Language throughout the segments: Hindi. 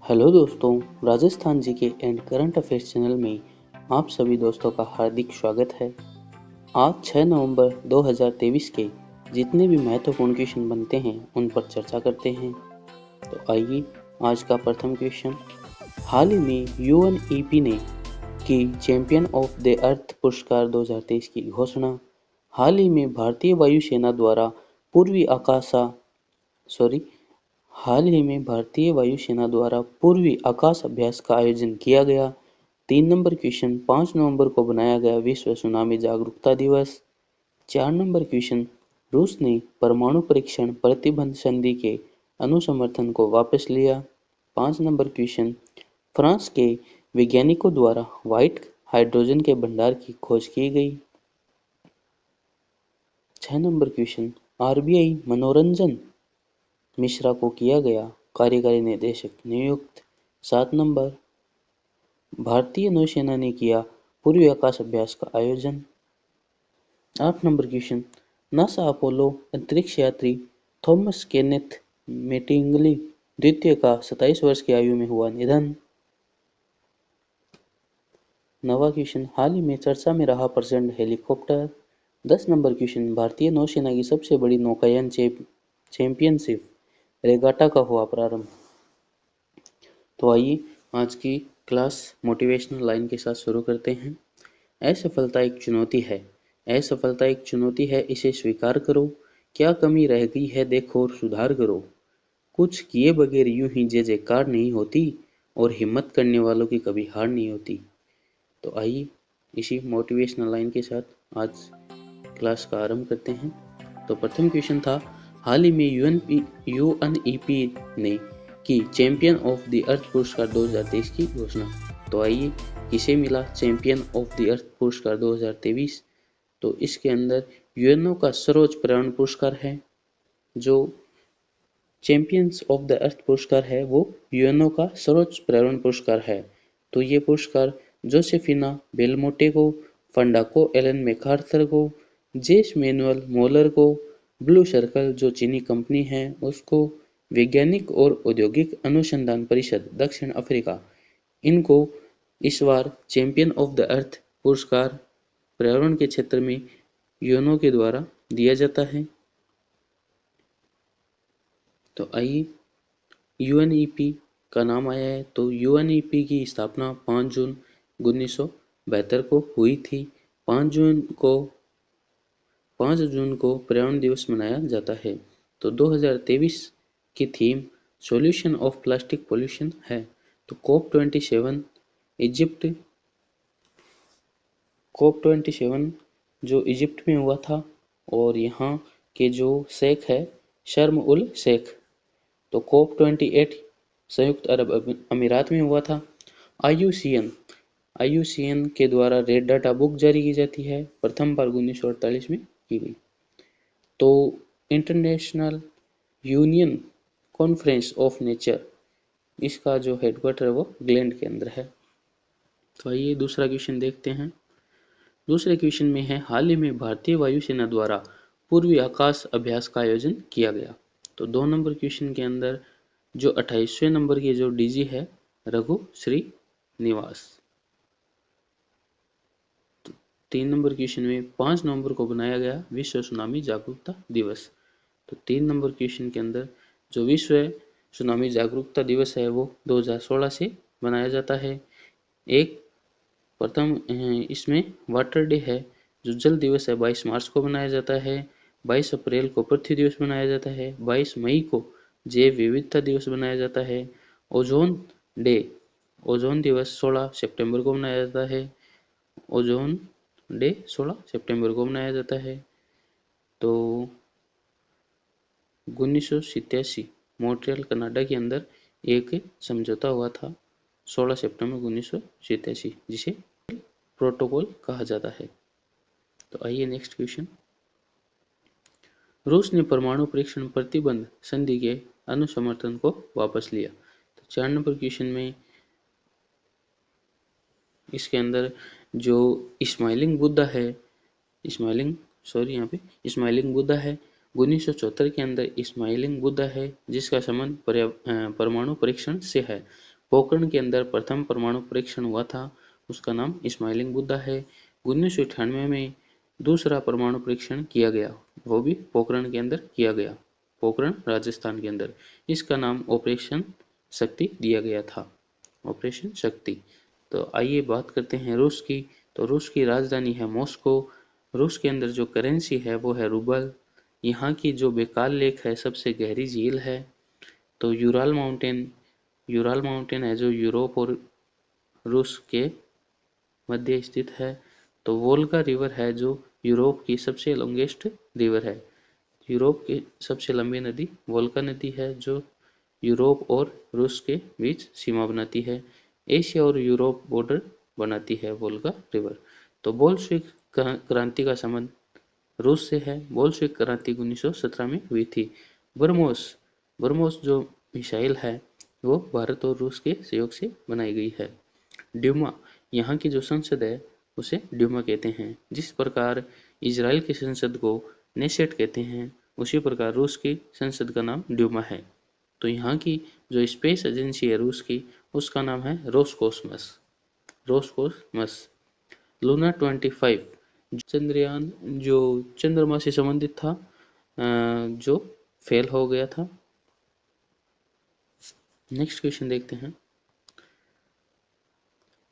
हेलो दोस्तों, Rajasthan GK and current affairs channel में आप सभी दोस्तों का हार्दिक स्वागत है। आज 6 नवंबर 2023 के जितने भी महत्वपूर्ण क्वेश्चन बनते हैं उन पर चर्चा करते हैं। तो आइए आज का प्रथम क्वेश्चन। हाल ही में यूएनईपी ने की चैंपियन ऑफ द अर्थ पुरस्कार 2023 की घोषणा। हाल ही में भारतीय वायुसेना द्वारा हाल ही में भारतीय वायुसेना द्वारा पूर्वी आकाश अभ्यास का आयोजन किया गया। 3 नंबर क्वेश्चन। 5 नवंबर को बनाया गया विश्व सुनामी जागरूकता दिवस। 4 नंबर क्वेश्चन। रूस ने परमाणु परीक्षण प्रतिबंध संधि के अनुसमर्थन को वापस लिया। 5 नंबर क्वेश्चन। फ्रांस के वैज्ञानिकों द्वारा व्हाइट हाइड्रोजन के भंडार की खोज की गई। 6 नंबर क्वेश्चन। आरबीआई मनोरंजन मिश्रा को किया गया कार्यकारी निदेशक नियुक्त। 7 नंबर। भारतीय नौसेना ने किया पूर्वी आकाश अभ्यास का आयोजन। 8 नंबर क्वेश्चन। नासा अपोलो अंतरिक्ष यात्री थॉमस केनेथ मैटिंगली द्वितीय का 27 वर्ष की आयु में हुआ निधन। 9वां क्वेश्चन। हाल ही में चर्चा में रहा प्रचंड हेलीकॉप्टर। 10 number question. भारतीय नौसेना की सबसे बड़ी नौकायन चैंपियनशिप रेगाटा का हुआ प्रारंभ। तो आइए आज की क्लास मोटिवेशनल लाइन के साथ शुरू करते हैं। असफलता एक चुनौती है। असफलता एक चुनौती है, इसे स्वीकार करो। क्या कमी रह गई है देखो और सुधार करो। कुछ किए बगैर यूं ही जय जयकार नहीं होती और हिम्मत करने वालों की कभी हार नहीं होती। तो आइए इसी मोटिवेशनल लाइन के साथ आज क्लास का आरंभ करते हैं। तो प्रथम क्वेश्चन था, हाल ही में यूएनईपी ने की चैंपियन ऑफ द अर्थ पुरस्कार 2023 की घोषणा। तो आइए किसे मिला चैंपियन ऑफ द अर्थ पुरस्कार 2023। तो इसके अंदर यूएनओ का सर्वोच्च पर्यावरण पुरस्कार है। जो चैंपियंस ऑफ द अर्थ पुरस्कार है वो यूएनओ का सर्वोच्च पर्यावरण पुरस्कार है। तो ये पुरस्कार जोसेफिना बेलमोटे को, फंडाको एलन मैकार्थर को, जेस मैनुअल मोलर को, ब्लू सर्कल जो चीनी कंपनी है उसको, वैज्ञानिक और औद्योगिक अनुसंधान परिषद दक्षिण अफ्रीका, इनको इस बार चैंपियन ऑफ द अर्थ पुरस्कार पर्यावरण के क्षेत्र में यूएनओ के द्वारा दिया जाता है। तो आइए यूएनईपी का नाम आया है। तो यूएनईपी की स्थापना 5 जून 1972 को हुई थी। 5 जून को पर्यावरण दिवस मनाया जाता है। तो 2023 की theme solution of plastic pollution है। तो COP27 जो इजिप्ट में हुआ था और यहाँ के जो शेख है शर्म उल शेख। तो COP28 संयुक्त अरब अमीरात में हुआ था। IUCN के द्वारा रेड डाटा बुक जारी की जाती है, प्रथम बार 1948 में की गई। तो international union conference of nature, इसका जो हेडक्वार्टर है वो ग्लैंड के अंदर है। तो आइए दूसरा क्वेश्चन देखते हैं। दूसरे क्वेश्चन में है, हाल ही में भारतीय वायुसेना द्वारा पूर्वी आकाश अभ्यास का आयोजन किया गया। तो 2 नंबर क्वेश्चन के अंदर जो 28वें नंबर की जो डीजी है रघु श्रीनिवास। 3 नंबर क्वेश्चन में 5 नवंबर को बनाया गया विश्व सुनामी जागरूकता दिवस। तो 3 नंबर क्वेश्चन के अंदर जो विश्व सुनामी जागरूकता दिवस है वो 2016 से मनाया जाता है। एक प्रथम इसमें वाटर डे है। जो जल दिवस है 22 मार्च को मनाया जाता है। 22 अप्रैल को पृथ्वी दिवस मनाया जाता है। 22 मई को जैव विविधता दिवस मनाया जाता है। ओजोन दिवस 16 सितंबर को मनाया जाता है। ओजोन डे 16 सितंबर को मनाया जाता है। तो 1987 मॉन्ट्रियल कनाडा के अंदर एक समझौता हुआ था 16 सितंबर 1987 जिसे प्रोटोकॉल कहा जाता है। तो आइए नेक्स्ट क्वेश्चन। रूस ने परमाणु परीक्षण प्रतिबंध संधि के अनुसमर्थन को वापस लिया। तो 4 नंबर क्वेश्चन में इसके अंदर जो स्माइलिंग बुद्धा है, स्माइलिंग बुद्धा है 1974 के अंदर स्माइलिंग बुद्धा है जिसका संबंध परमाणु परीक्षण से है। पोखरण के अंदर प्रथम परमाणु परीक्षण हुआ था, उसका नाम स्माइलिंग बुद्धा है। 1998 में दूसरा परमाणु परीक्षण किया गया, वो भी पोखरण के अंदर किया गया, पोखरण राजस्थान के अंदर। इसका नाम ऑपरेशन शक्ति दिया गया था, ऑपरेशन शक्ति। तो आइए बात करते हैं रूस की। तो रूस की राजधानी है मॉस्को। रूस के अंदर जो करेंसी है वो है रूबल। यहाँ की जो बेकाल लेक है, सबसे गहरी झील है तो यूराल माउंटेन है जो यूरोप और रूस के मध्य स्थित है। तो वोल्गा रिवर है जो यूरोप की सबसे लॉन्गेस्ट रिवर है। यूरोप की सबसे लंबी नदी वोल्गा नदी है जो यूरोप और रूस के बीच सीमा बनाती है। एशिया और यूरोप बॉर्डर बनाती है वोल्गा रिवर। तो बोल्शेविक क्रांति का संबंध रूस से है। बोल्शेविक क्रांति 1917 में हुई थी। ब्रह्मोस ब्रह्मोस जो मिसाइल है वो भारत और रूस के सहयोग से बनाई गई है। ड्यूमा, यहाँ की जो संसद है उसे ड्यूमा कहते हैं। जिस प्रकार इजराइल की संसद को नेसेट कहते हैं, उसी प्रकार रूस की संसद का नाम ड्यूमा है। तो यहाँ की जो स्पेस एजेंसी है रूस की, उसका नाम है रोसकोसमस। रोसकोसमस। लूना 25 चंद्रयान जो चंद्रमा से संबंधित था, जो फेल हो गया था। नेक्स्ट क्वेश्चन देखते हैं।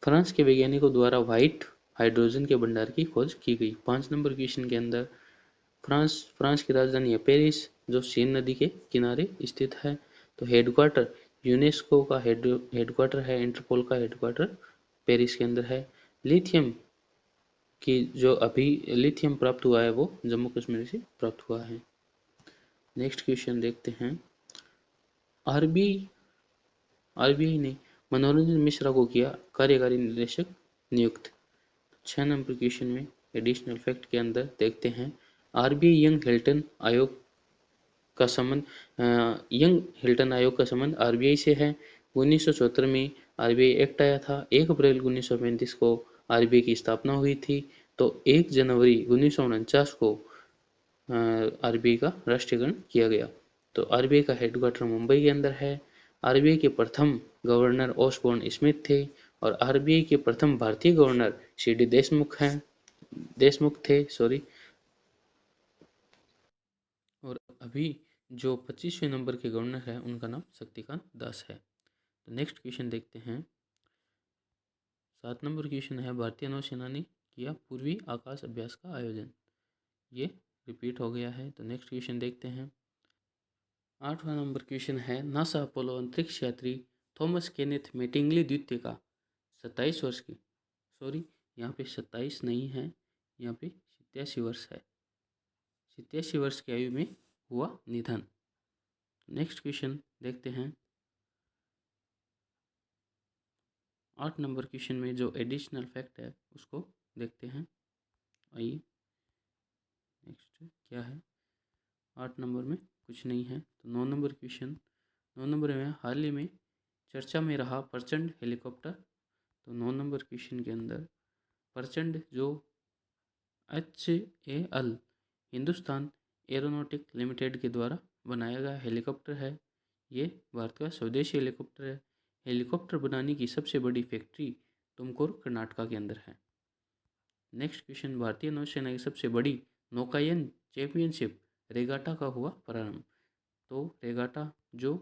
फ्रांस के वैज्ञानिकों द्वारा व्हाइट हाइड्रोजन के भंडार की खोज की गई। 5 नंबर क्वेश्चन के अंदर फ्रांस की राजधानी है पेरिस जो सीन नदी के किनारे स्थित है। तो हेडक्वार्टर यूनेस्को का हेडक्वार्टर है, इंटरपोल का हेडक्वार्टर पेरिस के अंदर है। लिथियम की जो अभी लिथियम प्राप्त हुआ है वो जम्मू कश्मीर से प्राप्त हुआ है। नेक्स्ट क्वेश्चन देखते हैं। आरबीआई ने मनोरंजन मिश्रा को किया कार्यकारी निदेशक नियुक्त। 6 नंबर क्वेश्चन में एडिशनल फैक्ट के अंदर देखते हैं। आरबीआई यंग हिल्टन आयोग का संबंध यंग हिल्टन आयोग का संबंध आरबीआई से है। 1974 में आरबीआई एक्ट आया था। 1 अप्रैल 1935 को आरबीआई की स्थापना हुई थी। तो 1 जनवरी 1949 को आरबीआई का राष्ट्रीयकरण किया गया। तो आरबीआई का हेडक्वार्टर मुंबई के अंदर है। आरबीआई के प्रथम गवर्नर ओसबोर्न स्मिथ थे और आरबीआई के प्रथम भारतीय गवर्नर सीडी देशमुख थे सॉरी। और अभी जो 25वें नंबर के गवर्नर है उनका नाम शक्तिकांत दास है। तो नेक्स्ट क्वेश्चन देखते हैं। 7 नंबर क्वेश्चन है भारतीय नौसेना ने किया पूर्वी आकाश अभ्यास का आयोजन। ये रिपीट हो गया है। तो नेक्स्ट क्वेश्चन देखते हैं। 8वां नंबर क्वेश्चन है नासा अपोलो अंतरिक्ष यात्री थॉमस केनेथ मैटिंगली द्वितीय का 27 वर्ष की सॉरी यहाँ पे 27 नहीं है, यहाँ पे 87 वर्ष है। 87 वर्ष की आयु में हुआ निधन। नेक्स्ट क्वेश्चन देखते हैं। 8 नंबर क्वेश्चन में जो एडिशनल फैक्ट है उसको देखते हैं। आइए नेक्स्ट क्या है। 8 नंबर में कुछ नहीं है। तो 9 नंबर क्वेश्चन 9 नंबर में हाल ही में चर्चा में रहा प्रचंड हेलीकॉप्टर। तो 9 नंबर क्वेश्चन के अंदर प्रचंड जो HAL हिंदुस्तान एरोनॉटिक लिमिटेड के द्वारा बनाया गया हेलीकॉप्टर है। ये भारत का स्वदेशी हेलीकॉप्टर है। हेलीकॉप्टर बनाने की सबसे बड़ी फैक्ट्री तुमकुर कर्नाटका के अंदर है। नेक्स्ट क्वेश्चन भारतीय नौसेना की सबसे बड़ी नौकायन चैंपियनशिप रेगाटा का हुआ प्रारंभ। तो रेगाटा जो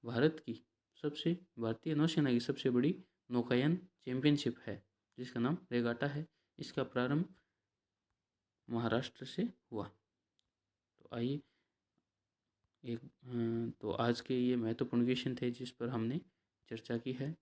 भारतीय नौसेना की सबसे बड़ी नौकायन चैंपियनशिप है जिसका नाम रेगाटा है, इसका प्रारंभ महाराष्ट्र से हुआ। तो आइए तो आज के ये महत्वपूर्ण क्वेश्चन थे जिस पर हमने चर्चा की है।